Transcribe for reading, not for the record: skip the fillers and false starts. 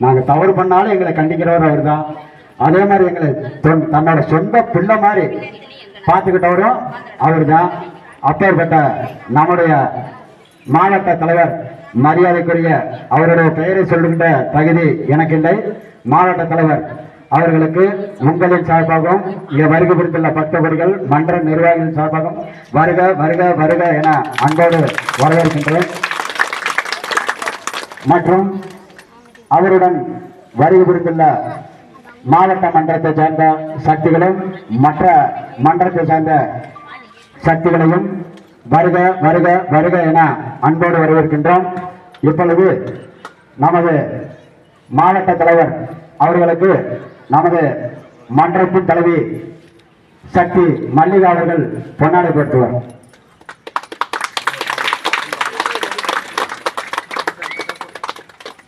நாங்கள் தவறு பண்ணாலும் எங்களை கண்டிக்கிறவர் அவர் தான். அதே மாதிரி எங்களை தன்னோட சொந்த பிள்ளை மாதிரி பார்த்துக்கிட்டவரும் அவர் தான். அப்பேற்பட்ட நம்முடைய மாவட்ட தலைவர் மரியாதைக்குரிய அவருடைய பெயரை சொல்லுகின்ற தகுதி எனக்கு இல்லை. மாவட்ட தலைவர் அவர்களுக்கு உங்களின் சார்பாகவும் இங்கே வருகை புரிந்துள்ள பக்தவர்கள் மன்ற நிர்வாகிகளின் சார்பாகவும் வருக வருக வருக என அன்போடு வரவேற்கின்றேன். மற்றும் அவருடன் வருகை புரிந்துள்ள மாவட்ட மன்றத்தை சேர்ந்த சக்திகளும் மற்ற மன்றத்தை சேர்ந்த சக்திகளையும் வருக வருக வருக என அன்போடு வரவேற்கின்றோம். இப்பொழுது நமது மாவட்ட தலைவர் அவர்களுக்கு நமது மன்றத்தின் தலைவி சக்தி மல்லிகா அவர்கள் பொன்னாடை போட்டுவார்.